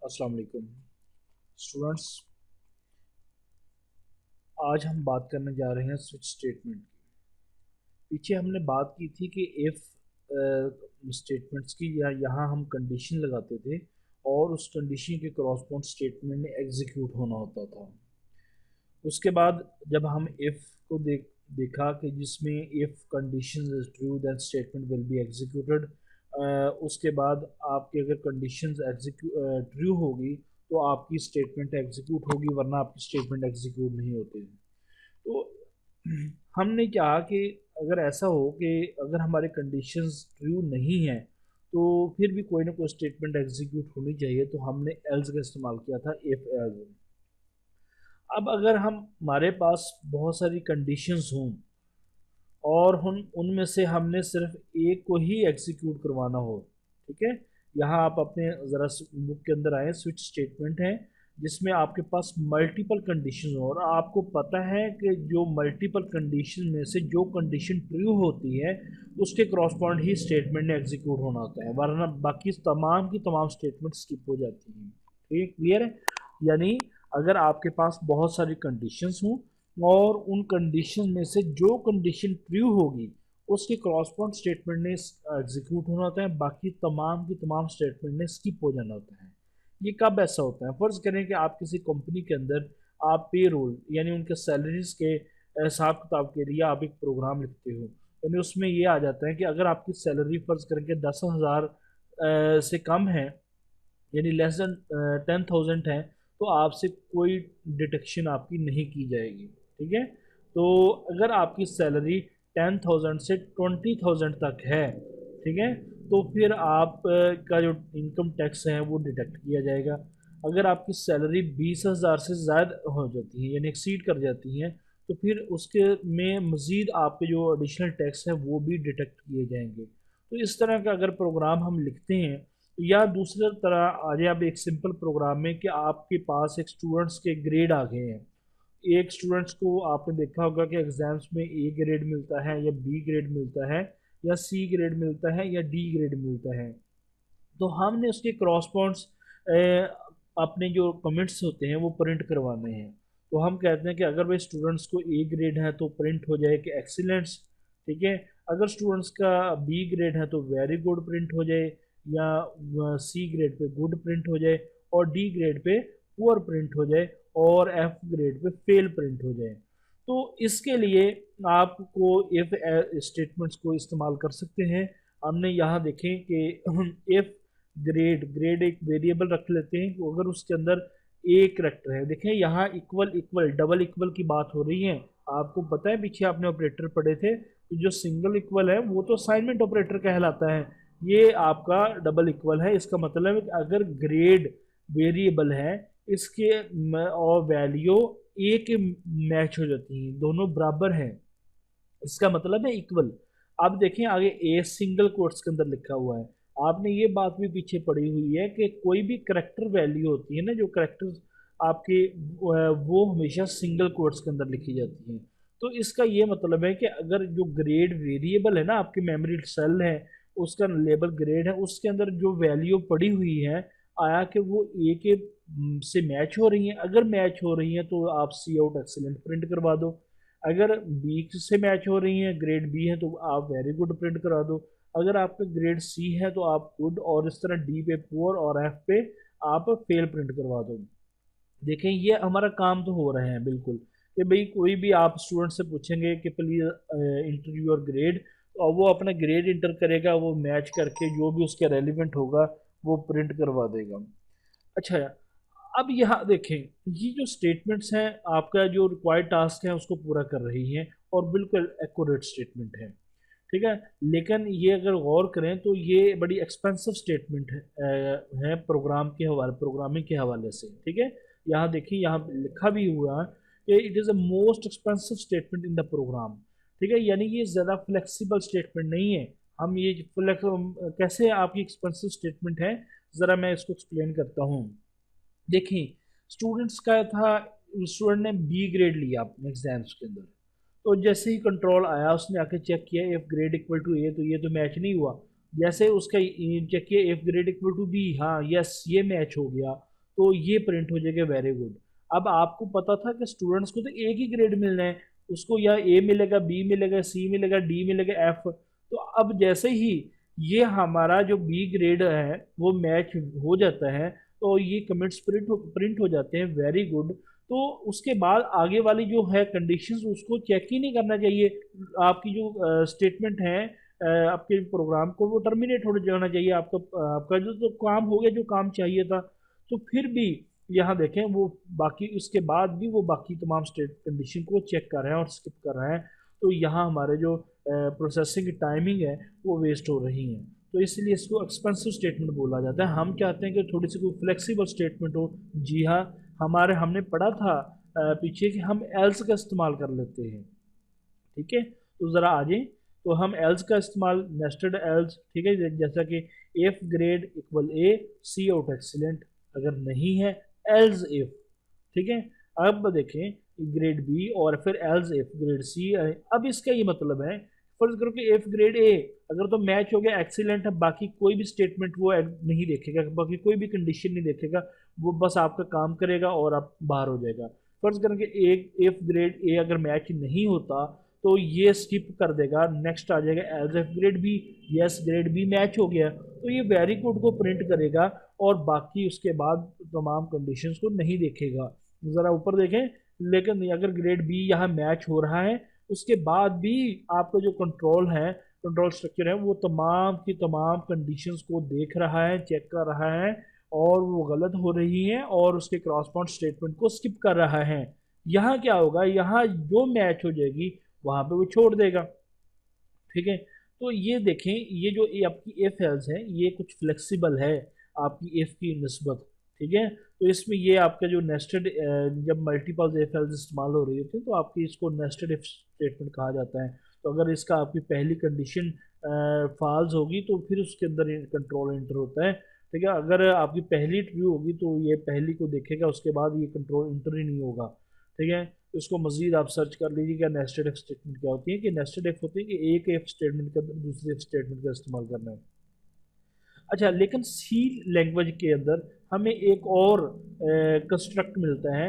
अस्सलाम वालेकुम स्टूडेंट्स। आज हम बात करने जा रहे हैं स्विच स्टेटमेंट की। पीछे हमने बात की थी कि इफ़ स्टेटमेंट्स की या यहाँ हम कंडीशन लगाते थे और उस कंडीशन के क्रॉसपॉन्ड स्टेटमेंट ने एग्जीक्यूट होना होता था। उसके बाद जब हम इफ़ को देखा कि जिसमें if condition is true then statement will be executed. उसके बाद आपकी अगर कंडीशंस ट्रू होगी तो आपकी स्टेटमेंट एग्जीक्यूट होगी, वरना आपकी स्टेटमेंट एग्जीक्यूट नहीं होती। तो हमने कहा कि अगर ऐसा हो कि अगर हमारे कंडीशंस ट्रू नहीं हैं तो फिर भी कोई ना कोई स्टेटमेंट एग्जीक्यूट होनी चाहिए, तो हमने एल्स का इस्तेमाल किया था, इफ़ एल्स। अब अगर हमारे पास बहुत सारी कंडीशंस हों और हम उनमें से हमने सिर्फ एक को ही एग्जीक्यूट करवाना हो, ठीक है। यहाँ आप अपने ज़रा बुक के अंदर आए, स्विच स्टेटमेंट है जिसमें आपके पास मल्टीपल कंडीशन हो और आपको पता है कि जो मल्टीपल कंडीशन में से जो कंडीशन ट्रू होती है उसके क्रॉसपॉन्ड ही स्टेटमेंट ने एग्जीक्यूट होना होता है, वरना बाकी तमाम की तमाम स्टेटमेंट स्किप हो जाती हैं। ठीक, क्लियर है? यानी अगर आपके पास बहुत सारी कंडीशंस हों और उन कंडीशन में से जो कंडीशन ट्रू होगी उसके क्रॉसपॉन्ड स्टेटमेंट ने एग्जीक्यूट होना होता है, बाकी तमाम की तमाम स्टेटमेंट ने स्किप हो जाना होता है। ये कब ऐसा होता है? फ़र्ज़ करें कि आप किसी कंपनी के अंदर आप पे रोल यानी उनके सैलरीज़ के हिसाब किताब के लिए आप एक प्रोग्राम लिखते हो, यानी उसमें ये आ जाता है कि अगर आपकी सैलरी फ़र्ज़ करें कि 10,000 से कम है, यानी लेस देन 10,000 है, तो आपसे कोई डिडक्शन आपकी नहीं की जाएगी। ठीक है? तो अगर आपकी सैलरी 10,000 से 20,000 तक है, ठीक है, तो फिर आप का जो इनकम टैक्स है वो डिडक्ट किया जाएगा। अगर आपकी सैलरी 20,000 से ज़्यादा हो जाती है यानी एक्सीड कर जाती है, तो फिर उसके में मज़ीद आपके जो एडिशनल टैक्स है वो भी डिडक्ट किए जाएंगे। तो इस तरह का अगर प्रोग्राम हम लिखते हैं, या दूसरी तरह आ जाए अब एक सिंपल प्रोग्राम में कि आपके पास एक स्टूडेंट्स के ग्रेड आ गए हैं। एक स्टूडेंट्स को आपने देखा होगा कि एग्ज़ाम्स में ए ग्रेड मिलता है या बी ग्रेड मिलता है या सी ग्रेड मिलता है या डी ग्रेड मिलता है। तो हमने उसके क्रॉसपॉन्ड्स अपने जो कमेंट्स होते हैं वो प्रिंट करवाने हैं। तो हम कहते हैं कि अगर भाई स्टूडेंट्स को ए ग्रेड है तो प्रिंट हो जाए कि एक्सीलेंट्स, ठीक है। अगर स्टूडेंट्स का बी ग्रेड है तो वेरी गुड प्रिंट हो जाए, या सी ग्रेड पे गुड प्रिंट हो जाए, और डी ग्रेड पे पुअर प्रिंट हो जाए, और एफ ग्रेड पे फेल प्रिंट हो जाए। तो इसके लिए आपको इफ स्टेटमेंट्स को इस्तेमाल कर सकते हैं। हमने यहाँ देखें कि इफ ग्रेड ग्रेड एक वेरिएबल रख लेते हैं, तो अगर उसके अंदर एक करेक्टर है, देखें यहाँ इक्वल इक्वल डबल इक्वल की बात हो रही है। आपको पता है पीछे आपने ऑपरेटर पढ़े थे, तो जो सिंगल इक्वल है वो तो असाइनमेंट ऑपरेटर कहलाता है। ये आपका डबल इक्वल है, इसका मतलब है कि अगर ग्रेड वेरिएबल है इसके और वैल्यू ए के मैच हो जाती हैं, दोनों बराबर हैं, इसका मतलब है इक्वल। अब देखें आगे ए सिंगल कोट्स के अंदर लिखा हुआ है। आपने ये बात भी पीछे पढ़ी हुई है कि कोई भी करेक्टर वैल्यू होती है ना, जो करेक्टर आपके वो हमेशा सिंगल कोट्स के अंदर लिखी जाती हैं। तो इसका ये मतलब है कि अगर जो ग्रेड वेरिएबल है ना, आपकी मेमोरी सेल है, उसका लेबल ग्रेड है, उसके अंदर जो वैल्यू पड़ी हुई है, आया कि वो ए के से मैच हो रही हैं। अगर मैच हो रही हैं तो आप सी आउट एक्सीलेंट प्रिंट करवा दो। अगर बी से मैच हो रही हैं, ग्रेड बी है, तो आप वेरी गुड प्रिंट करा दो। अगर आपका ग्रेड सी है तो आप गुड, और इस तरह डी पे पुअर और एफ पे आप फेल प्रिंट करवा दो। देखें ये हमारा काम तो हो रहे हैं बिल्कुल, कि भाई कोई भी आप स्टूडेंट से पूछेंगे कि प्लीज़ इंटर योर ग्रेड, और वो अपना ग्रेड इंटर करेगा, वो मैच करके जो भी उसके रेलिवेंट होगा वो प्रिंट करवा देगा। अच्छा, अब यहाँ देखें, ये जो स्टेटमेंट्स हैं आपका जो रिक्वायर्ड टास्क है उसको पूरा कर रही हैं और बिल्कुल एक्यूरेट स्टेटमेंट है, ठीक है। लेकिन ये अगर गौर करें तो ये बड़ी एक्सपेंसिव स्टेटमेंट है प्रोग्राम के हवाले प्रोग्रामिंग के हवाले से, ठीक है। यहाँ देखिए, यहाँ लिखा भी हुआ है कि it is a most expensive statement in the program, ठीक है। यानी ये ज़्यादा फ्लेक्सिबल स्टेटमेंट नहीं है। हम ये कैसे आपकी एक्सपेंसिव स्टेटमेंट है, ज़रा मैं इसको एक्सप्लेन करता हूँ। देखिए, स्टूडेंट्स का था, स्टूडेंट ने बी ग्रेड लिया अपने एग्जाम्स के अंदर, तो जैसे ही कंट्रोल आया उसने आके चेक किया एफ ग्रेड इक्वल टू ए, तो ये तो मैच नहीं हुआ। जैसे उसका चेक किया F grade equal to B, हाँ यस ये मैच हो गया। तो ये प्रिंट हो जाएगा वेरी गुड। अब आपको पता था कि स्टूडेंट्स को तो एक ही ग्रेड मिलना है, उसको या ए मिलेगा, बी मिलेगा, सी मिलेगा, डी मिलेगा, एफ। तो अब जैसे ही ये हमारा जो बी ग्रेड है वो मैच हो जाता है, तो ये कमेंट्स प्रिंट हो जाते हैं, वेरी गुड। तो उसके बाद आगे वाली जो है कंडीशंस उसको चेक ही नहीं करना चाहिए। आपकी जो स्टेटमेंट है आपके प्रोग्राम को वो टर्मिनेट हो जाना चाहिए। आपका जो तो काम हो गया जो काम चाहिए था। तो फिर भी यहाँ देखें वो बाकी उसके बाद भी वो बाकी तमाम स्टेट कंडीशन को चेक कर रहे हैं और स्किप कर रहे हैं। तो यहाँ हमारे जो प्रोसेसिंग की टाइमिंग है वो वेस्ट हो रही है। तो इसलिए इसको एक्सपेंसिव स्टेटमेंट बोला जाता है। हम चाहते हैं कि थोड़ी सी कोई फ्लेक्सिबल स्टेटमेंट हो। जी हाँ, हमने पढ़ा था पीछे कि हम एल्स का इस्तेमाल कर लेते हैं। ठीक है, तो ज़रा आ जाए। तो हम एल्स का इस्तेमाल, नेस्टेड एल्स, ठीक है, जैसा कि एफ ग्रेड इक्वल ए सी आउट एक्सीलेंट, अगर नहीं है एल्स इफ। ठीक है, अब देखें ग्रेड बी और फिर एल्स इफ ग्रेड सी। अब इसका ये मतलब है, फर्ज करो कि एफ ग्रेड ए अगर तो मैच हो गया एक्सीलेंट है, बाकी कोई भी स्टेटमेंट वो नहीं देखेगा, बाकी कोई भी कंडीशन नहीं देखेगा, वो बस आपका काम करेगा और आप बाहर हो जाएगा। फर्ज करें कि एक एफ ग्रेड ए अगर मैच नहीं होता तो ये स्किप कर देगा, नेक्स्ट आ जाएगा else F grade B. Yes, grade B match हो गया तो ये वेरी गुड को प्रिंट करेगा और बाकी उसके बाद तमाम कंडीशंस को नहीं देखेगा। ज़रा ऊपर देखें, लेकिन अगर ग्रेड बी यहाँ मैच हो रहा है उसके बाद भी आपका जो कंट्रोल है, कंट्रोल स्ट्रक्चर है, वो तमाम की तमाम कंडीशंस को देख रहा है, चेक कर रहा है और वो गलत हो रही हैं और उसके क्रॉसपॉइंट स्टेटमेंट को स्किप कर रहा है। यहाँ क्या होगा, यहाँ जो मैच हो जाएगी वहाँ पे वो छोड़ देगा। ठीक है, तो ये देखें, ये जो आपकी एफ एल्स है ये कुछ फ्लेक्सिबल है आपकी एफ की निस्बत। ठीक है, तो इसमें ये आपका जो नेस्टेड, जब मल्टीपल एफ एल्स इस्तेमाल हो रही होती है तो आपकी इसको नेस्टेड इफ स्टेटमेंट कहा जाता है। तो अगर इसका आपकी पहली कंडीशन फॉल्स होगी तो फिर उसके अंदर कंट्रोल इंटर होता है। ठीक है, अगर आपकी पहली ट्रू होगी तो ये पहली को देखेगा, उसके बाद ये कंट्रोल इंटर ही नहीं होगा। ठीक है, इसको मजीद आप सर्च कर लीजिए क्या नेस्टेड इफ स्टेटमेंट क्या होती है। कि नेस्टेड इफ होती है कि एक इफ स्टेटमेंट के अंदर दूसरे इफ स्टेटमेंट का इस्तेमाल करना है। अच्छा, लेकिन सी लैंग्वेज के अंदर हमें एक और कंस्ट्रक्ट मिलता है,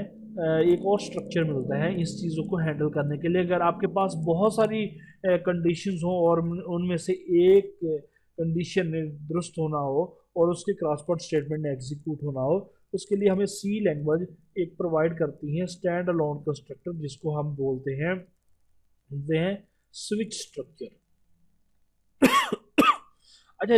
एक और स्ट्रक्चर मिलता है इस चीज़ों को हैंडल करने के लिए। अगर आपके पास बहुत सारी कंडीशंस हो और उनमें से एक कंडीशन दुरुस्त होना हो और उसके क्रॉसवर्ड स्टेटमेंट एग्जीक्यूट होना हो, उसके लिए हमें सी लैंग्वेज एक प्रोवाइड करती है स्टैंड अलोन कंस्ट्रक्टर, जिसको हम बोलते हैं स्विच स्ट्रक्चर। अच्छा,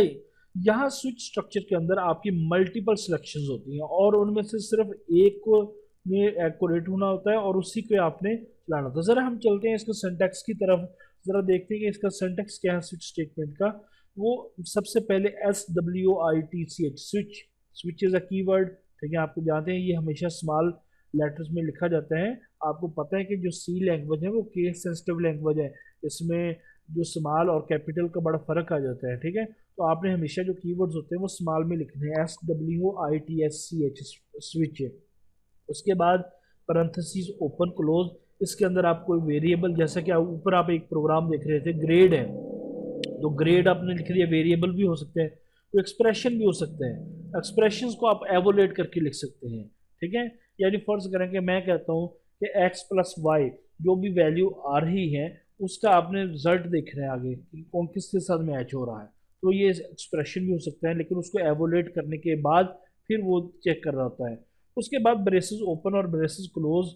यहाँ स्विच स्ट्रक्चर के अंदर आपकी मल्टीपल सिलेक्शंस होती हैं और उनमें से सिर्फ एक को में एक्यूरेट होना होता है और उसी को आपने चलाना होता है। ज़रा हम चलते हैं इसका सिंटैक्स की तरफ, ज़रा देखते हैं कि इसका सिंटैक्स क्या है स्विच स्टेटमेंट का। वो सबसे पहले SWITCH, switch, switch is a keyword. ठीक है, आपको जानते हैं ये हमेशा स्मॉल लेटर्स में लिखा जाता है। आपको पता है कि जो सी लैंग्वेज है वो केस सेंसिटिव लैंग्वेज है, इसमें जो स्मॉल और कैपिटल का बड़ा फ़र्क आ जाता है। ठीक है, तो आपने हमेशा जो कीवर्ड्स होते हैं वो स्मॉल में लिखने हैं, SWITCH स्विच है। उसके बाद पैरेंथेसिस ओपन क्लोज, इसके अंदर आप कोई वेरिएबल, जैसा कि ऊपर आप एक प्रोग्राम देख रहे थे ग्रेड है, तो ग्रेड आपने लिख दिया, वेरिएबल भी हो सकते हैं, तो एक्सप्रेशन भी हो सकते हैं। एक्सप्रेशंस को आप एवोलेट करके लिख सकते हैं। ठीक है, यानी फर्ज करें कि मैं कहता हूँ कि x + y जो भी वैल्यू आ रही है उसका आपने रिजल्ट देख रहे हैं आगे कि कौन किसके साथ मैच हो रहा है, तो ये एक्सप्रेशन भी हो सकता है, लेकिन उसको एवोलेट करने के बाद फिर वो चेक कर रहा होता है। उसके बाद ब्रेसेस ओपन और ब्रेसेस क्लोज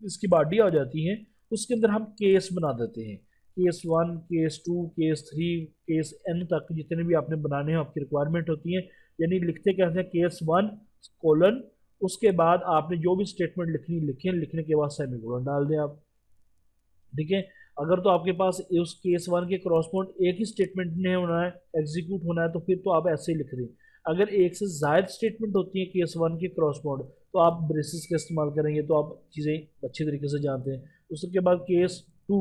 इसकी बॉडी आ जाती है, उसके अंदर हम केस बना देते हैं, case 1, case 2, case 3, case n तक जितने भी आपने बनाने हैं आपकी रिक्वायरमेंट होती है। यानी लिखते क्या हैं, केस 1 कोलन, उसके बाद आपने जो भी स्टेटमेंट लिखनी लिखें, लिखने के बाद सेमीकोलन डाल दें आप। ठीक है, अगर तो आपके पास उस केस 1 के क्रॉसपॉइंट एक ही स्टेटमेंट ने होना है, एग्जीक्यूट होना है, तो फिर तो आप ऐसे ही लिख दें। अगर एक से ज़ायद स्टेटमेंट होती है केस 1 के क्रॉसपॉइंट तो आप ब्रेसेस का इस्तेमाल करेंगे, तो आप चीज़ें अच्छे तरीके से जानते हैं। उसके बाद केस 2,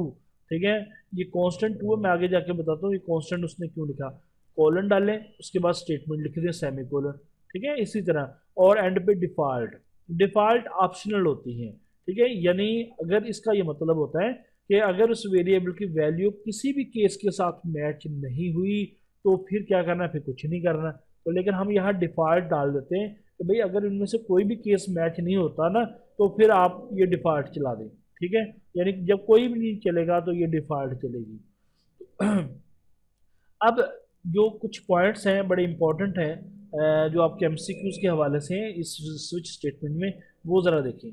ठीक है, ये कांस्टेंट 2 है, मैं आगे जाके बताता हूँ ये कांस्टेंट उसने क्यों लिखा। कॉलन डालें, उसके बाद स्टेटमेंट लिख दें सेमीकोलन। ठीक है, इसी तरह और एंड पे डिफ़ॉल्ट ऑप्शनल होती हैं। ठीक है, यानी अगर इसका ये मतलब होता है कि अगर उस वेरिएबल की वैल्यू किसी भी केस के साथ मैच नहीं हुई तो फिर क्या करना है, फिर कुछ नहीं करना। तो लेकिन हम यहाँ डिफ़ॉल्ट डाल देते हैं कि भाई अगर इनमें से कोई भी केस मैच नहीं होता ना तो फिर आप ये डिफ़ॉल्ट चला दें, ठीक है। यानी कि जब कोई भी नहीं चलेगा तो ये डिफ़ॉल्ट चलेगी। अब जो कुछ पॉइंट्स हैं बड़े इंपॉर्टेंट हैं, जो आपके एमसीक्यूज के हवाले से हैं इस स्विच स्टेटमेंट में, वो ज़रा देखें।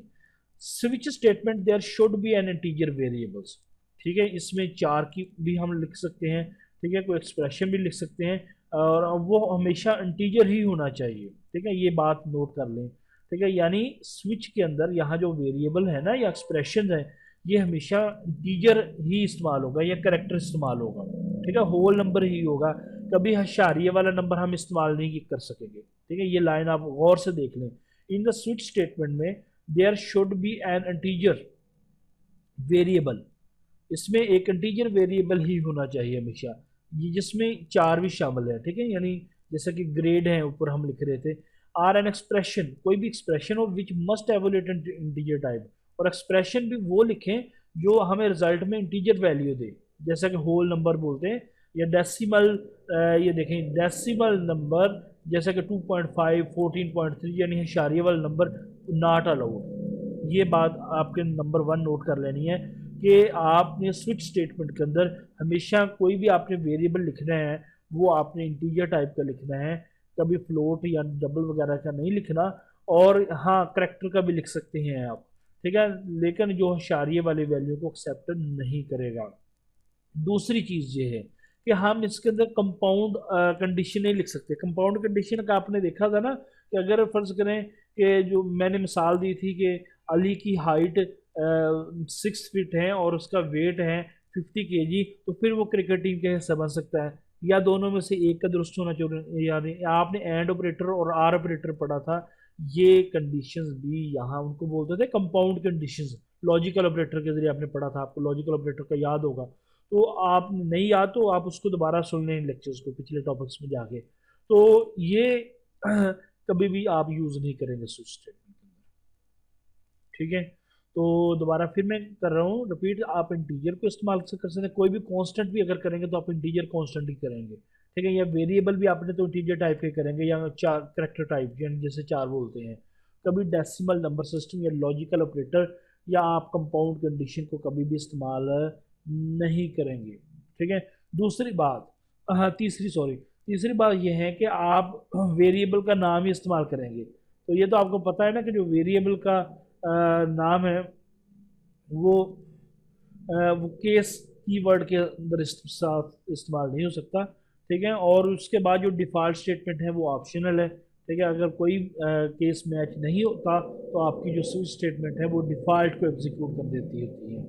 Switch statement there should be an integer variables, ठीक है। इसमें चार की भी हम लिख सकते हैं, ठीक है, कोई एक्सप्रेशन भी लिख सकते हैं, और वो हमेशा इंटीजर ही होना चाहिए, ठीक है। ये बात नोट कर लें, ठीक है। यानी स्विच के अंदर यहाँ जो वेरिएबल है ना या एक्सप्रेशन है, ये हमेशा इंटीजर ही इस्तेमाल होगा या करेक्टर इस्तेमाल होगा, ठीक है। होल नंबर ही होगा, कभी हशारिये वाला नंबर हम इस्तेमाल नहीं कर सकेंगे, ठीक है। ये लाइन आप गौर से देख लें। इन द स्विच स्टेटमेंट में there should be an integer variable, इसमें एक इंटीजर वेरिएबल ही होना चाहिए हमेशा, ये जिसमें चार भी शामिल है, ठीक है। यानी जैसा कि ग्रेड है ऊपर हम लिख रहे थे, आर एन एक्सप्रेशन, कोई भी एक्सप्रेशन हो which must evaluate integer type, और एक्सप्रेशन भी वो लिखें जो हमें रिजल्ट में इंटीजर वैल्यू दे, जैसा कि होल नंबर बोलते हैं, या डेसिमल, ये देखें डेसिमल नंबर जैसा कि 2.5 14.3 यानी इशारिये वाला नंबर नॉट अलाउड। ये बात आपके नंबर 1 नोट कर लेनी है कि आपने स्विच स्टेटमेंट के अंदर हमेशा कोई भी आपने वेरिएबल लिखना है वो आपने इंटीजर टाइप का लिखना है, कभी फ्लोट या डबल वगैरह का नहीं लिखना। और हाँ, करेक्टर का भी लिख सकते हैं आप, ठीक है, लेकिन जो इशारिये वाली वैल्यू को एक्सेप्ट नहीं करेगा। दूसरी चीज़ ये है कि हम इसके अंदर कंपाउंड कंडीशन नहीं लिख सकते। कंपाउंड कंडीशन का आपने देखा था ना कि अगर फर्ज करें कि जो मैंने मिसाल दी थी कि अली की हाइट 6 फीट है और उसका वेट है 50 kg, तो फिर वो क्रिकेट टीम के हिस्सा बन सकता है, या दोनों में से एक का दुरुस्त होना चाहिए। यानी आपने एंड ऑपरेटर और आर ऑपरेटर पढ़ा था, ये कंडीशंस भी यहाँ उनको बोलते थे कंपाउंड कंडीशंस। लॉजिकल ऑपरेटर के जरिए आपने पढ़ा था, आपको लॉजिकल ऑपरेटर का याद होगा, तो आप नहीं याद तो आप उसको दोबारा सुन लें लेक्चर्स को पिछले टॉपिक्स में जाके। तो ये कभी भी आप यूज़ नहीं करेंगे स्विच स्टेटमेंट के अंदर, ठीक है। तो दोबारा फिर मैं कर रहा हूँ रिपीट, आप इंटीजर को इस्तेमाल कर सकते हैं, कोई भी कांस्टेंट भी अगर करेंगे तो आप इंटीजर कांस्टेंट ही करेंगे, ठीक है। या वेरिएबल भी आपने तो इंटीजर टाइप के करेंगे, या चार करेक्टर टाइप यानी जैसे चार बोलते हैं। कभी डेसिमल नंबर सिस्टम या लॉजिकल ऑपरेटर या आप कंपाउंड कंडीशन को कभी भी इस्तेमाल नहीं करेंगे, ठीक है। दूसरी बात, हाँ तीसरी बात यह है कि आप वेरिएबल का नाम ही इस्तेमाल करेंगे। तो ये तो आपको पता है ना कि जो वेरिएबल का नाम है वो केस कीवर्ड के अंदर साथ इस्तेमाल नहीं हो सकता, ठीक है। और उसके बाद जो डिफ़ॉल्ट स्टेटमेंट है वो ऑप्शनल है, ठीक है। अगर कोई केस मैच नहीं होता तो आपकी जो स्विच स्टेटमेंट है वो डिफ़ॉल्ट को एग्जीक्यूट कर देती होती है।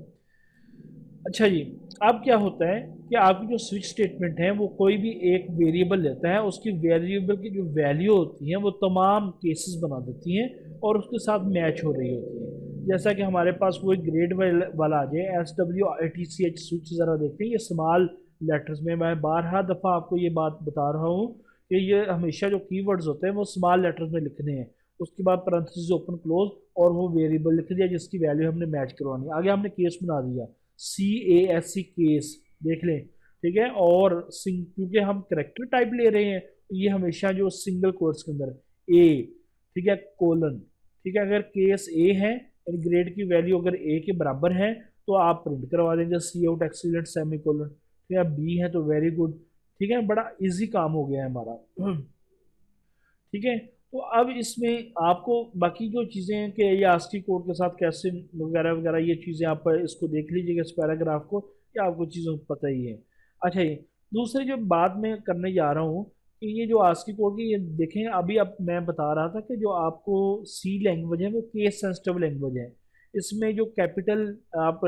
अच्छा जी, अब क्या होता है कि आपकी जो स्विच स्टेटमेंट है वो कोई भी एक वेरिएबल लेता है, उसकी वेरिएबल की जो वैल्यू होती है वो तमाम केसेस बना देती हैं और उसके साथ मैच हो रही होती है। जैसा कि हमारे पास वो एक ग्रेड वाला आ जाए SWITCH स्विच, ज़रा देखते हैं ये स्मॉल लेटर्स में, मैं बारहा दफ़ा आपको ये बात बता रहा हूँ कि ये हमेशा जो कीवर्ड्स होते हैं वो स्मॉल लेटर्स में लिखने हैं, उसके बाद पैरेंथेसिस ओपन क्लोज और वो वेरिएबल लिख दिया जिसकी वैल्यू हमने मैच करवानी है। आगे हमने केस बना दिया CASE केस, देख लें, ठीक है। और क्योंकि हम करेक्टर टाइप ले रहे हैं ये हमेशा जो सिंगल कोट्स के अंदर A, ठीक है, कोलन, ठीक है। अगर केस A है यानी ग्रेड की वैल्यू अगर A के बराबर है तो आप प्रिंट करवा देंगे सी आउट एक्सीलेंट सेमी कोलन, ठीक है। B है तो वेरी गुड, ठीक है, बड़ा इजी काम हो गया है हमारा, ठीक है। तो अब इसमें आपको बाकी जो चीज़ें हैं कि ये आस्की कोड के साथ कैसे वगैरह वगैरह ये चीज़ें आप इसको देख लीजिएगा इस पैराग्राफ को, ये आपको चीज़ों को पता ही है। अच्छा, ये दूसरी जो बात मैं करने जा रहा हूँ कि ये जो आस्की कोड की ये देखें, अभी अब मैं बता रहा था कि जो आपको C लैंग्वेज है वो केस सेंसिटिव लैंग्वेज है। इसमें जो कैपिटल आप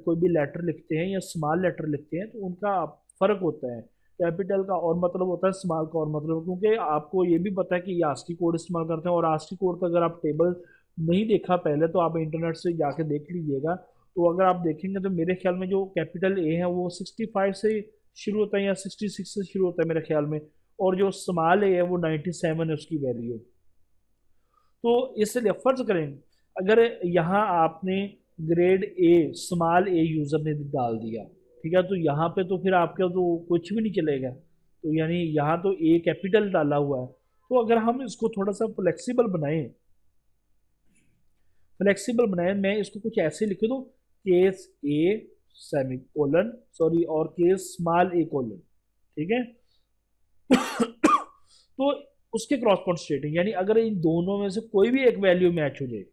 कोई भी लेटर लिखते हैं या स्मॉल लेटर लिखते हैं तो उनका फ़र्क होता है। कैपिटल का और मतलब होता है, स्मॉल का और मतलब, क्योंकि आपको ये भी पता है कि ये आस्की कोड इस्तेमाल करते हैं और आस्की कोड का अगर आप टेबल नहीं देखा पहले तो आप इंटरनेट से जाके देख लीजिएगा। तो अगर आप देखेंगे तो मेरे ख्याल में जो कैपिटल A है वो 65 से शुरू होता है या 66 से शुरू होता है मेरे ख्याल में, और जो स्मॉल A है वो 97 है उसकी वैल्यू। तो इसलिए फर्ज करें अगर यहाँ आपने grade A small A user ने डाल दिया, ठीक है, तो यहाँ पे तो फिर आपका तो कुछ भी नहीं चलेगा। तो यानी यहाँ तो A कैपिटल डाला हुआ है, तो अगर हम इसको थोड़ा सा फ्लेक्सिबल बनाएं, मैं इसको कुछ ऐसे लिख दूं, case a semi colon sorry और केस स्मॉल ए कोलन, ठीक है। तो उसके क्रॉसपॉइंट स्टेटिंग, यानी अगर इन दोनों में से कोई भी एक वैल्यू मैच हो जाए,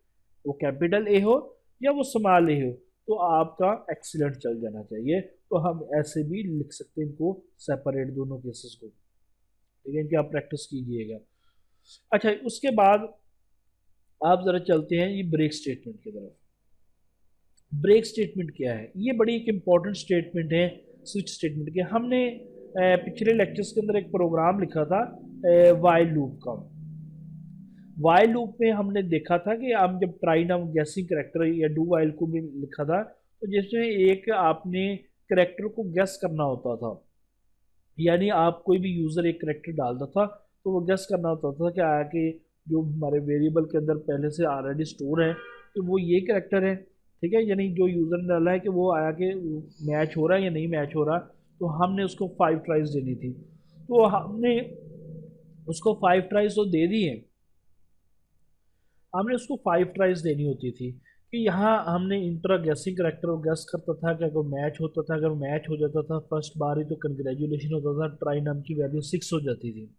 वो कैपिटल ए हो या वो स्मॉल ए हो, तो आपका एक्सीलेंट चल जाना चाहिए। तो हम ऐसे भी लिख सकते हैं इनको, सेपरेट दोनों केसेस को, ठीक है। इनकी आप प्रैक्टिस कीजिएगा। अच्छा, उसके बाद आप जरा चलते हैं ये ब्रेक स्टेटमेंट की तरफ। ब्रेक स्टेटमेंट क्या है? ये बड़ी एक इंपॉर्टेंट स्टेटमेंट है स्विच स्टेटमेंट के। हमने पिछले लेक्चर्स के अंदर एक प्रोग्राम लिखा था वाइल लूप का। वाइल लूप में हमने देखा था कि हम जब ट्राई नाम गैसिंग करेक्टर या डू वाइल को भी लिखा था, तो जिसमें एक आपने करेक्टर को गैस करना होता था, यानी आप कोई भी यूज़र एक करेक्टर डालता था तो वो गैस करना होता था कि आके जो हमारे वेरिएबल के अंदर पहले से ऑलरेडी स्टोर है कि वो ये करेक्टर है, ठीक है। यानी जो यूज़र ने डाला है कि वो आया कि मैच हो रहा है या नहीं मैच हो रहा, तो हमने उसको 5 ट्राइज देनी थी। तो हमने उसको 5 ट्राइज तो दे दी है, हमने उसको 5 ट्राइज देनी होती थी कि यहाँ हमने इंट्रा गैसिंग करेक्टर को गैस करता था कि अगर मैच होता था, अगर मैच हो जाता था फर्स्ट बार ही तो कंग्रेचुलेशन होता था, ट्राई नाम की वैल्यू 6 हो जाती थी।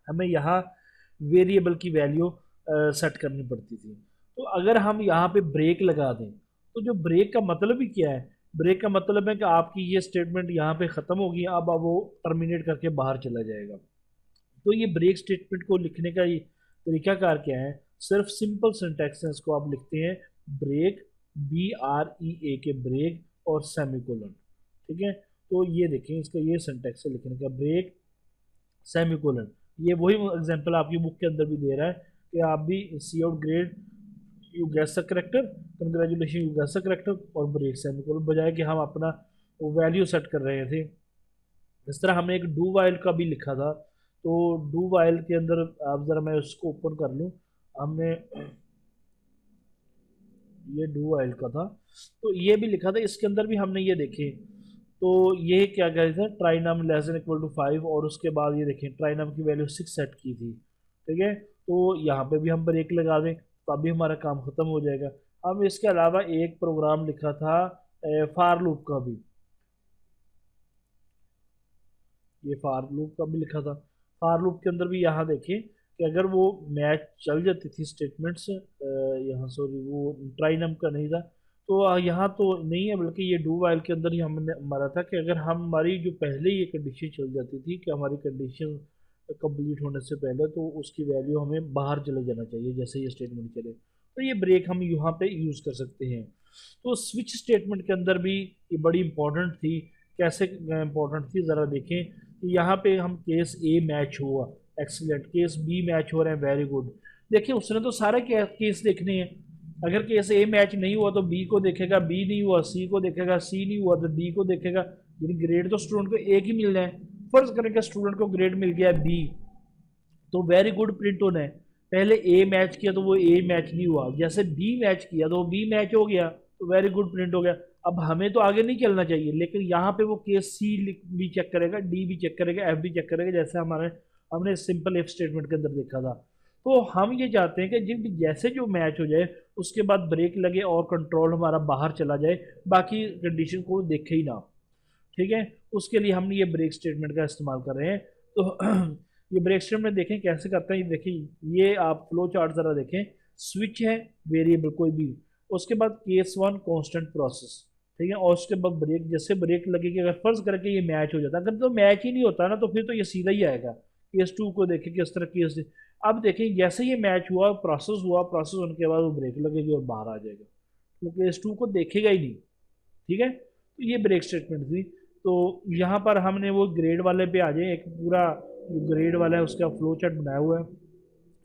हमें यहाँ वेरिएबल की वैल्यू सेट करनी पड़ती थी। तो अगर हम यहाँ पे ब्रेक लगा दें, तो जो ब्रेक का मतलब ही क्या है? ब्रेक का मतलब है कि आपकी ये स्टेटमेंट यहाँ पे ख़त्म होगी, अब वो टर्मिनेट करके बाहर चला जाएगा। तो ये ब्रेक स्टेटमेंट को लिखने का ये तरीकाकार क्या है? सिर्फ सिंपल सिंटैक्स है, इसको आप लिखते हैं ब्रेक, BREA के ब्रेक और सेमीकोलन, ठीक है। तो ये देखें, इसका ये सिंटैक्स है लिखने का, ब्रेक सेमीकोलन। ये वही एग्जांपल आपकी बुक के अंदर भी दे रहा है कि आप भी see out grade you guess the character, congratulation you guess the character और ब्रेक सेमीकोलन, बजाय कि हम अपना वैल्यू सेट कर रहे थे। इस तरह हमने एक डू वाइल का भी लिखा था। तो डू वाइल के अंदर आप ज़रा मैं उसको ओपन कर लूँ, हमने ये डू वाइल का था, तो ये भी लिखा था। इसके अंदर भी हमने ये देखे, तो ये क्या कह रहे थे, ट्राई नाम लेस देन इक्वल टू 5 और उसके बाद ये देखें ट्राई नाम की वैल्यू 6 सेट की थी, ठीक है। तो यहाँ पे भी हम ब्रेक लगा दें तो अभी हमारा काम ख़त्म हो जाएगा। हम इसके अलावा एक प्रोग्राम लिखा था फार लूप का भी, ये फार लूप का भी लिखा था। फार लूप के अंदर भी यहाँ देखें कि अगर वो मैच चल जाती थी स्टेटमेंट्स, यहाँ सॉरी वो ट्राई नम का नहीं था, तो यहाँ तो नहीं है, बल्कि ये डू वाइल के अंदर ही हमने मारा था कि अगर हमारी जो पहले ये कंडीशन चल जाती थी कि हमारी कंडीशन कंप्लीट होने से पहले, तो उसकी वैल्यू हमें बाहर चले जाना चाहिए जैसे ये स्टेटमेंट चले, तो ये ब्रेक हम यहाँ पे यूज़ कर सकते हैं। तो स्विच स्टेटमेंट के अंदर भी ये बड़ी इंपॉर्टेंट थी। कैसे इंपॉर्टेंट थी ज़रा देखें कि यहाँ पे हम केस ए मैच हुआ, एक्सीलेंट, केस बी मैच हो रहे हैं, वेरी गुड। देखिए उसने तो सारे केस देखने हैं, अगर केस ए मैच नहीं हुआ तो बी को देखेगा, बी नहीं हुआ सी को देखेगा, सी नहीं हुआ तो डी को देखेगा, यानी ग्रेड तो स्टूडेंट को एक ही मिलना है। फर्ज करें कि स्टूडेंट को ग्रेड मिल गया बी, तो वेरी गुड प्रिंट होना है। पहले ए मैच किया तो वो ए मैच नहीं हुआ, जैसे बी मैच किया तो वो बी मैच हो गया, तो वेरी गुड प्रिंट हो गया। अब हमें तो आगे नहीं चलना चाहिए, लेकिन यहाँ पे वो केस सी भी चेक करेगा, डी भी चेक करेगा, एफ भी चेक करेगा, जैसे हमने सिंपल इफ स्टेटमेंट के अंदर देखा था। तो हम ये चाहते हैं कि जिन जैसे जो मैच हो जाए उसके बाद ब्रेक लगे और कंट्रोल हमारा बाहर चला जाए, बाकी कंडीशन को देखे ही ना, ठीक है। उसके लिए हम ये ब्रेक स्टेटमेंट का इस्तेमाल कर रहे हैं। तो ये ब्रेक स्टेटमेंट देखें कैसे करते हैं, देखिए ये आप फ्लो चार्ट ज़रा देखें। स्विच है वेरिएबल कोई भी, उसके बाद केस 1 कांस्टेंट प्रोसेस, ठीक है, और उसके बाद ब्रेक, जैसे ब्रेक लगेगी, अगर फर्ज करके ये मैच हो जाता है, अगर तो मैच ही नहीं होता ना तो फिर तो ये सीधा ही आएगा। केस 2 को देखें किस तरह केस, अब देखें जैसे ये मैच हुआ, प्रोसेस हुआ, प्रोसेस होने के बाद वो ब्रेक लगेगी और बाहर आ जाएगा, तो केस 2 को देखेगा ही नहीं, ठीक है। तो ये ब्रेक स्टेटमेंट थी। तो यहाँ पर हमने वो ग्रेड वाले पे आ जाए, एक पूरा जो ग्रेड वाला है उसका फ्लो चार्ट बनाया हुआ है।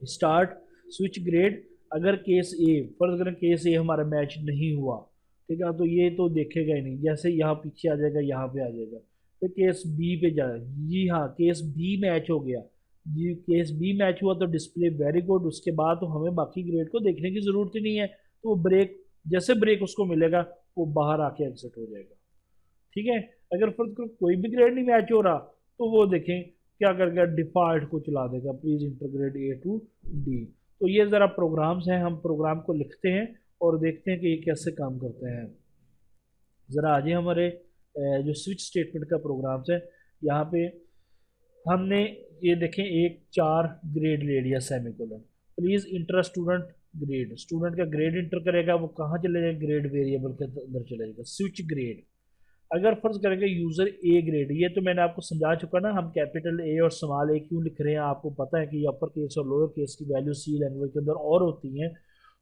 स्टार्ट स्विच ग्रेड, अगर केस ए, फर्ज करें केस ए हमारा मैच नहीं हुआ, ठीक है, तो ये तो देखेगा ही नहीं, जैसे यहाँ पीछे आ जाएगा, यहाँ पे आ जाएगा। फिर केस बी पे जाए, जी हाँ केस बी मैच हो गया जी, केस बी मैच हुआ तो डिस्प्ले वेरी गुड, उसके बाद तो हमें बाकी ग्रेड को देखने की ज़रूरत ही नहीं है, तो वो ब्रेक, जैसे ब्रेक उसको मिलेगा वो बाहर आके एग्जिट हो जाएगा, ठीक है। अगर फर्ज करो कोई भी ग्रेड नहीं मैच हो रहा, तो वो देखें क्या करेगा, डिफ़ॉल्ट को चला देगा, प्लीज़ इंटरग्रेड ए टू डी। तो ये ज़रा प्रोग्राम्स हैं, हम प्रोग्राम को लिखते हैं और देखते हैं कि ये कैसे काम करते हैं। ज़रा आज हमारे जो स्विच स्टेटमेंट का प्रोग्राम्स है, यहाँ पे हमने ये देखें एक 4 ग्रेड ले लिया semicolon. Please inter student grade, student का ग्रेड इंटर करेगा, वो कहाँ चले जाएगा, ग्रेड वेरिएबल के अंदर चले जाएगा, स्विच ग्रेड। अगर फर्ज करेंगे यूज़र ए ग्रेड, ये तो मैंने आपको समझा चुका ना, हम कैपिटल ए और स्मॉल ए क्यों लिख रहे हैं, आपको पता है कि ये अपर केस और लोअर केस की वैल्यू सी लैंग्वेज के अंदर और होती हैं।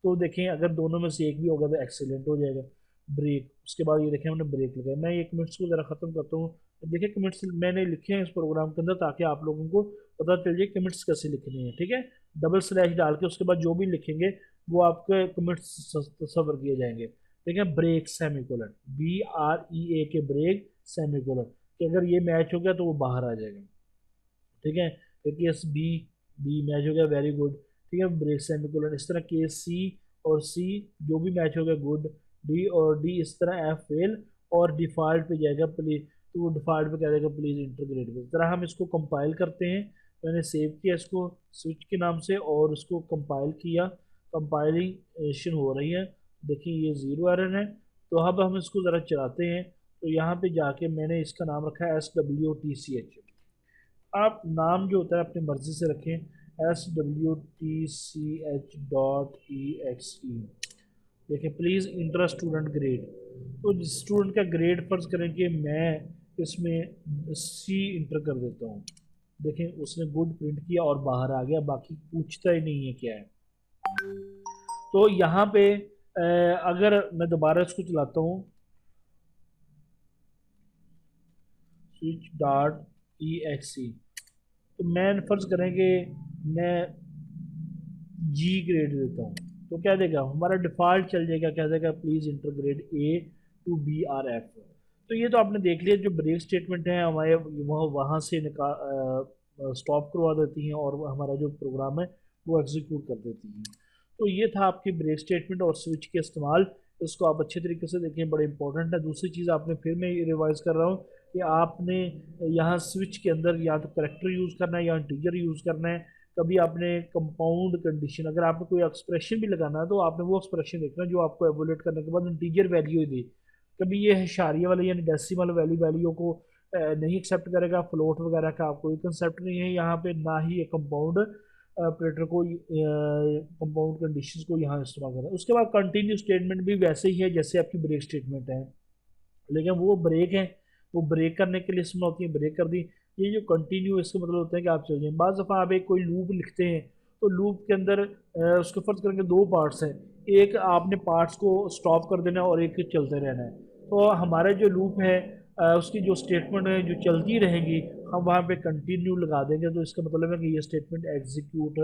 तो देखें अगर दोनों में से एक भी होगा तो एक्सीलेंट हो जाएगा। ब्रेक, उसके बाद ये देखें हमने ब्रेक लगाया। मैं ये कमेंट्स को ज़रा ख़त्म करता हूँ। देखिए कमेंट्स मैंने लिखे हैं इस प्रोग्राम के अंदर ताकि आप लोगों को पता चल जाए कमेंट्स कैसे लिखने हैं, ठीक है। डबल स्लैश डाल के उसके बाद जो भी लिखेंगे वो आपके कमेंट्स तस्वर किए जाएंगे। ठीक है, ब्रेक सेमीकोलन, BREA के ब्रेक सेमीकोलन, कि अगर ये मैच हो गया तो वो बाहर आ जाएगा। ठीक है, केस बी मैच हो गया, वेरी गुड। ठीक है, ब्रेक सेमीकोलन। इस तरह केस सी और सी जो भी मैच हो गया, गुड। डी और डी इस तरह एफ फेल और डिफ़ॉल्ट पे जाएगा प्लीज, तो वो डिफ़ॉल्ट पे कह देगा प्लीज़ इंटरग्रेड पे। इस तरह हम इसको कंपाइल करते हैं। मैंने सेव किया इसको स्विच के नाम से और उसको कंपाइल किया, कंपाइलेशन हो रही है। देखिए ये 0 एरर है। तो अब हम इसको ज़रा चलाते हैं। तो यहाँ पे जाके मैंने इसका नाम रखा है SWTCH। आप नाम जो होता है अपनी मर्ज़ी से रखें, SWTCH.exe। देखें प्लीज़ इंटर स्टूडेंट ग्रेड, तो जिस स्टूडेंट का ग्रेड फर्ज करें कि मैं इसमें सी इंटर कर देता हूँ। देखें उसने गुड प्रिंट किया और बाहर आ गया, बाकी पूछता ही नहीं है क्या है। तो यहाँ पे अगर मैं दोबारा इसको चलाता हूँ, स्विच डॉट EXE, तो मैं फर्ज करें कि मैं जी ग्रेड देता हूँ, तो क्या देगा, हमारा डिफ़ॉल्ट चल जाएगा, क्या देगा, प्लीज़ इंटरग्रेड ए टू BRF। तो ये तो आपने देख लिया, जो ब्रेक स्टेटमेंट है हमारे वहाँ से स्टॉप करवा देती हैं और हमारा जो प्रोग्राम है वो एग्जीक्यूट कर देती हैं। तो ये था आपकी ब्रेक स्टेटमेंट और स्विच के इस्तेमाल। इसको आप अच्छे तरीके से देखें, बड़े इंपॉर्टेंट है। दूसरी चीज़ आपने फिर मैं रिवाइज़ कर रहा हूँ कि आपने यहाँ स्विच के अंदर या तो करेक्टर यूज़ करना है या इंटीजर यूज़ करना है। कभी आपने कंपाउंड कंडीशन, अगर आपने कोई एक्सप्रेशन भी लगाना है तो आपने वो एक्सप्रेशन देखना जो आपको एवोलेट करने के बाद इंटीजर वैल्यू ही दे। कभी ये इशारिया वाले यानी डेसिमल वैल्यू को नहीं एक्सेप्ट करेगा, फ्लोट वगैरह का कोई कंसेप्ट नहीं है यहाँ पे, ना ही ये कंपाउंड ऑपरेटर को कंपाउंड कंडीशंस को यहाँ इस्तेमाल करना है। उसके बाद कंटिन्यू स्टेटमेंट भी वैसे ही है जैसे आपकी ब्रेक स्टेटमेंट है, लेकिन वो ब्रेक है, वो ब्रेक करने के लिए इसमें होती है, ब्रेक कर दी। ये जो कंटिन्यू, इसका मतलब होता है कि आप चल जाएं। बाज़ दफ़ा आप एक कोई लूप लिखते हैं तो लूप के अंदर उसको फर्ज करेंगे 2 पार्ट्स हैं, एक आपने पार्ट्स को स्टॉप कर देना है और एक चलते रहना है। तो हमारा जो लूप है उसकी जो स्टेटमेंट है जो चलती रहेंगी, हम वहाँ पे कंटिन्यू लगा देंगे, तो इसका मतलब है कि ये स्टेटमेंट एग्जीक्यूट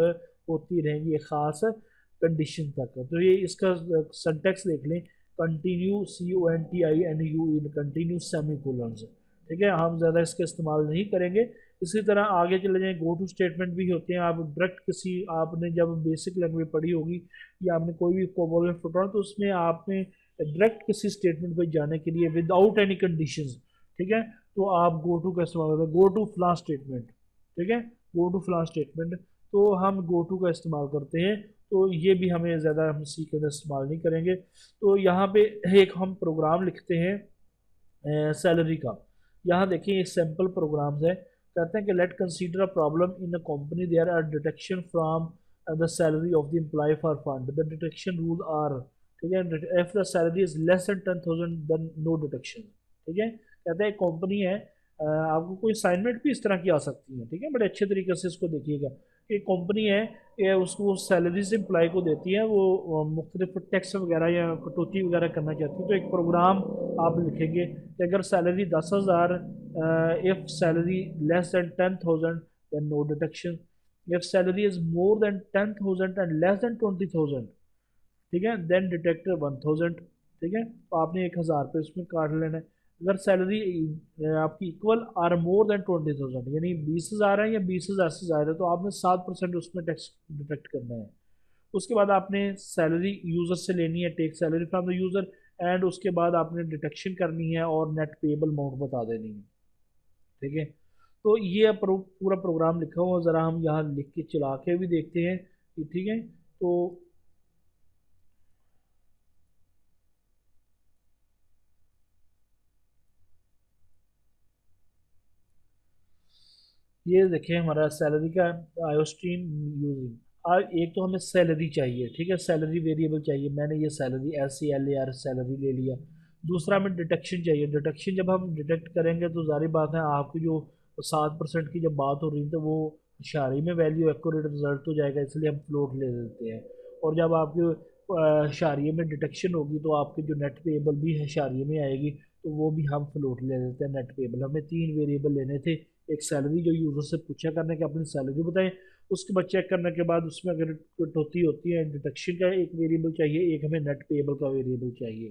होती रहेंगी एक ख़ास कंडीशन तक। तो ये इसका सिंटैक्स देख लें, कंटिन्यू CONTINU, कंटिन्यू सेमीकोलन्स। ठीक है, हम ज़्यादा इसका इस्तेमाल नहीं करेंगे। इसी तरह आगे चले जाएँ, गो टू स्टेटमेंट भी होते हैं। आप डायरेक्ट किसी, आपने जब बेसिक लैंग्वेज पढ़ी होगी या आपने कोई भी कोबोल पढ़ा तो उसमें आपने डायरेक्ट किसी स्टेटमेंट पर जाने के लिए विदाउट एनी कंडीशंस, ठीक है, तो आप गो टू का इस्तेमाल करते हैं, गो टू फ्लां स्टेटमेंट। ठीक है, गो टू फ्लां स्टेटमेंट, तो हम गो टू का इस्तेमाल करते हैं। तो ये भी हमें ज़्यादा हम सी के अंदर इस्तेमाल नहीं करेंगे। तो यहाँ पे एक हम प्रोग्राम लिखते हैं सैलरी का। यहाँ देखिए एक सैम्पल प्रोग्राम्स है, कहते हैं कि let consider a problem in a company, there are detection from the salary of the employee for fund, the detection rule are, ठीक है, if the salary is less than 10,000 then no detection. ठीक है, कहते हैं company है, आपको कोई assignment भी इस तरह की आ सकती है। ठीक है, बड़े अच्छे तरीके से इसको देखिएगा। एक कंपनी है, ये उसको सैलरीज एम्प्लॉय को देती है, वो मुख्तलिफ टैक्स वगैरह या कटौती वगैरह करना चाहती है, तो एक प्रोग्राम आप लिखेंगे कि अगर salary 10,000, if salary less than 10,000 then no detection, if salary is more than 10,000 and less than 20,000, ठीक है, देन डिटेक्ट 1,000। ठीक है, तो आपने 1,000 रुपये उसमें काट लेना है। अगर सैलरी आपकी इक्वल आर मोर देन 20,000 यानी 20,000 है या 20,000 से ज़्यादा है, तो आपने 7% उसमें टैक्स डिटेक्ट करना है। उसके बाद आपने सैलरी यूज़र से लेनी है, take salary from the user, and उसके बाद आपने डिटेक्शन करनी है और नेट पेबल अमाउंट बता देनी है। ठीक है, तो ये पूरा प्रोग्राम लिखा हुआ, ज़रा हम यहाँ लिख के चला के भी देखते हैं कि ठीक है। तो ये देखें हमारा सैलरी का आयो स्ट्रीम यूजिंग। आज एक तो हमें सैलरी चाहिए, ठीक है, सैलरी वेरिएबल चाहिए, मैंने ये सैलरी SCLAR सैलरी ले लिया। दूसरा हमें डिटेक्शन चाहिए। डिटेक्शन जब हम डिटेक्ट करेंगे तो जारी बात है आपकी जो 7% की जब बात हो रही है तो वो इशारे में वैल्यू एक्यूरेट रिजल्ट हो जाएगा, इसलिए हम फ्लोट ले लेते हैं। और जब आपके इशारिये में डिटेक्शन होगी तो आपके जो नेट पेएबल भी इशारिये में आएगी, तो वो भी हम फ्लोट ले लेते हैं नेट पेएबल। हमें 3 वेरिएबल लेने थे, एक सैलरी जो यूज़र से पूछा करने के अपनी सैलरी बताएं, उसके बाद चेक करने के बाद उसमें अगर कटौती होती है डिडक्शन का एक वेरिएबल चाहिए, एक हमें नेट पेएबल का वेरिएबल चाहिए।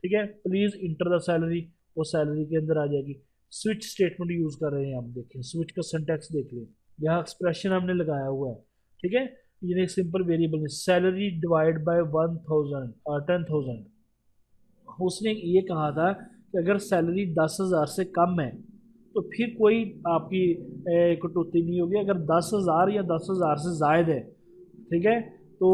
ठीक है, प्लीज़ इंटर द सैलरी, वो सैलरी के अंदर आ जाएगी। स्विच स्टेटमेंट यूज़ कर रहे हैं, आप देखें स्विच का सिंटैक्स देख लें, यहाँ एक्सप्रेशन हमने लगाया हुआ है। ठीक है, ये एक सिंपल वेरिएबल है, सैलरी डिवाइड बाय 1000 और 10,000। उसने ये कहा था कि अगर सैलरी 10,000 से कम है तो फिर कोई आपकी कटौती नहीं होगी। अगर 10,000 या 10,000 से ज़ायद है, ठीक है, तो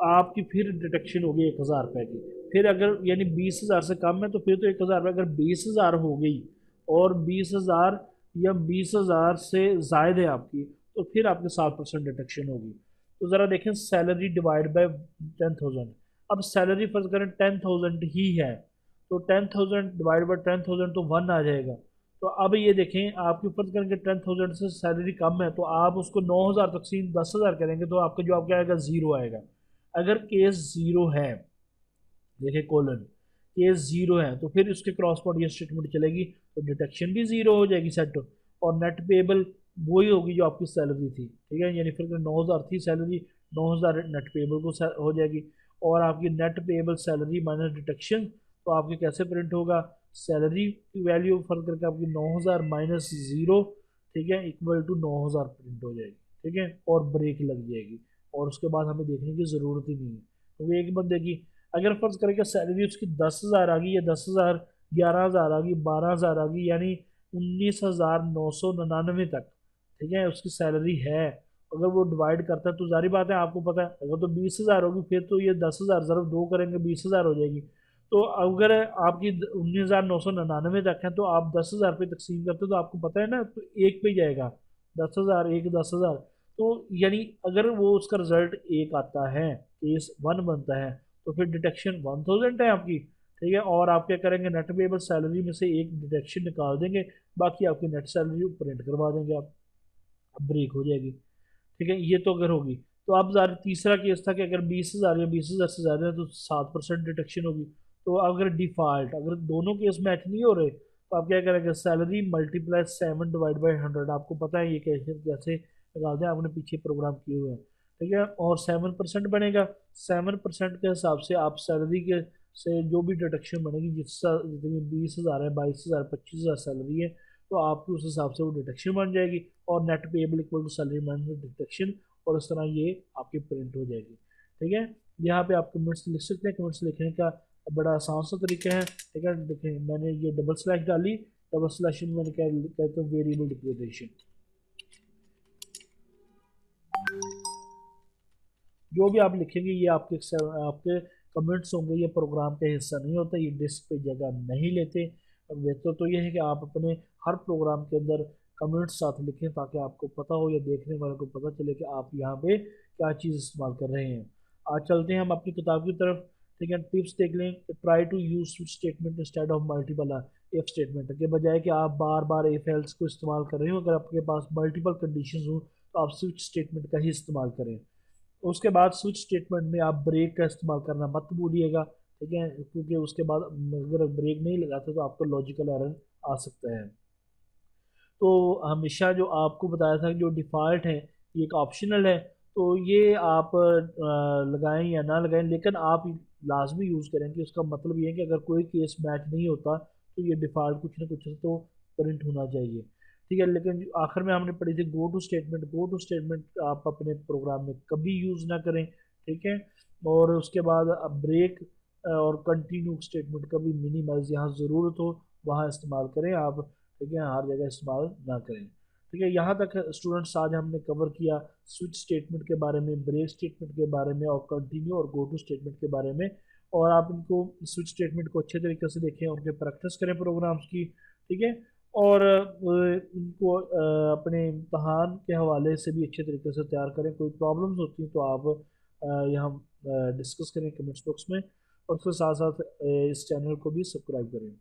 आपकी फिर डिडक्शन होगी 1,000 रुपये की। फिर अगर यानी 20,000 से कम है तो फिर तो 1,000 रुपये, अगर 20,000 हो गई और 20,000 या 20,000 से ज़ायद है आपकी, तो फिर आपके 7% डिडक्शन होगी। तो ज़रा देखें सैलरी डिवाइड बाय 10,000। अब सैलरी फर्ज करें 10,000 ही है, तो 10,000 डिवाइड बाय 10,000 तो 1 आ जाएगा। तो अब ये देखें आपके ऊपर करेंगे 10,000 से सैलरी कम है तो आप उसको 9,000 तकसीम 10,000 करेंगे तो आपका जवाब क्या आएगा, 0 आएगा। अगर केस 0 है, देखिए कोलन, केस 0 है तो फिर उसके क्रॉस ये स्टेटमेंट चलेगी, तो डिटेक्शन भी 0 हो जाएगी सेट, और नेट पेबल वही होगी जो आपकी सैलरी थी। ठीक है, यानी फिर 9,000 थी सैलरी, 9,000 नेट पेबल को हो जाएगी, और आपकी net payable salary minus detection, तो आपके कैसे प्रिंट होगा, सैलरी की वैल्यू फर्क करके आपकी 9,000 माइनस 0, ठीक है, इक्वल टू 9,000 प्रिंट हो जाएगी। ठीक है, और ब्रेक लग जाएगी, और उसके बाद हमें देखने की ज़रूरत ही नहीं है, क्योंकि एक बंदे की अगर फर्ज करें कि सैलरी उसकी 10,000 आ गई, या 10,000, 11,000 आ गई, 12,000 आ गई, यानी 19,999 तक, ठीक है, उसकी सैलरी है। अगर वो डिवाइड करता है तो जारी बात है आपको पता है, अगर तो 20,000 होगी फिर तो ये 10,000 ज़रूर 2 करेंगे 20,000 हो जाएगी। तो अगर आपकी 19,999 तक है तो आप 10,000 पे तकसीम करते हो तो आपको पता है ना, तो एक पे जाएगा 10,000, एक 10,000। तो यानी अगर वो उसका रिजल्ट एक आता है, केस 1 बनता है, तो फिर डिटेक्शन 1,000 है आपकी। ठीक है, और आप क्या करेंगे, नेट पेएबल सैलरी में से एक डिटेक्शन निकाल देंगे, बाकी आपकी नेट सैलरी प्रिंट करवा देंगे आप, ब्रेक हो जाएगी। ठीक है, ये तो अगर होगी। तो अब तीसरा केस था कि अगर 20,000 या 20,000 से ज़्यादा है तो 7% डिटेक्शन होगी। तो अगर डिफ़ॉल्ट, अगर दोनों केस मैच नहीं हो रहे तो आप क्या करेंगे, सैलरी मल्टीप्लाई 7 डिवाइड बाई 100, आपको पता है ये कैसे कैसे निकालते हैं, आपने पीछे प्रोग्राम किए हुए हैं। ठीक है, और 7% बनेगा, 7% के हिसाब से आप सैलरी के से जो भी डिडक्शन बनेगी, जितनी 20,000 है, 22,000, 25,000 सैलरी है, तो आपकी उस हिसाब से वो डिडक्शन बन जाएगी, और net payable equal to salary minus deduction, और इस तरह ये आपकी प्रिंट हो जाएगी। ठीक है, यहाँ पे आप कमेंट्स लिख सकते हैं, कमेंट्स लिखने का बड़ा आसान सा तरीका है। ठीक है, देखें मैंने ये डबल स्लैश डाली, डबल स्लैश में मैंने क्या कहते हैं, वेरिएबल डिक्लेरेशन। जो भी आप लिखेंगे ये आपके कमेंट्स होंगे, ये प्रोग्राम का हिस्सा नहीं होता, ये डिस्क पे जगह नहीं लेते। बेहतर तो ये है कि आप अपने हर प्रोग्राम के अंदर कमेंट्स साथ लिखें, ताकि आपको पता हो या देखने वाले को पता चले कि आप यहाँ पे क्या चीज़ इस्तेमाल कर रहे हैं। आज चलते हैं हम अपनी किताब की तरफ। ठीक है, टिप्स देख लें, try to use switch statement instead of multiple if statement, के बजाय कि आप बार बार इफ एल्स को इस्तेमाल कर रहे हो, अगर आपके पास मल्टीपल कंडीशन हो तो आप स्विच स्टेटमेंट का ही इस्तेमाल करें। उसके बाद स्विच स्टेटमेंट में आप ब्रेक का इस्तेमाल करना मत भूलिएगा। ठीक है, क्योंकि उसके बाद अगर ब्रेक नहीं लगाते तो आपको लॉजिकल एरर आ सकता है। तो हमेशा जो आपको बताया था जो डिफ़ॉल्ट है ये एक ऑप्शनल है, तो ये आप लगाएं या ना लगाएं, लेकिन आप लाजमी यूज़ करें कि उसका मतलब ये है कि अगर कोई केस मैच नहीं होता तो ये डिफ़ॉल्ट कुछ ना कुछ तो प्रिंट होना चाहिए। ठीक है, लेकिन आखिर में हमने पढ़ी थी go to statement. Go to statement आप अपने प्रोग्राम में कभी यूज़ ना करें। ठीक है, और उसके बाद ब्रेक और कंटिन्यू स्टेटमेंट कभी मिनिमाइज, यहाँ ज़रूरत हो वहाँ इस्तेमाल करें आप। ठीक है, हर जगह इस्तेमाल ना करें। ठीक है, यहाँ तक स्टूडेंट्स आज हमने कवर किया स्विच स्टेटमेंट के बारे में, ब्रेक स्टेटमेंट के बारे में, और कंटिन्यू और गो टू स्टेटमेंट के बारे में। और आप इनको स्विच स्टेटमेंट को अच्छे तरीके से देखें, उनके प्रैक्टिस करें प्रोग्राम्स की, ठीक है। और उनको अपने इम्तहान के हवाले से भी अच्छे तरीके से तैयार करें। कोई प्रॉब्लम्स होती हैं तो आप यहाँ डिस्कस करें कमेंट्स बॉक्स में, और उसके साथ साथ इस चैनल को भी सब्सक्राइब करें।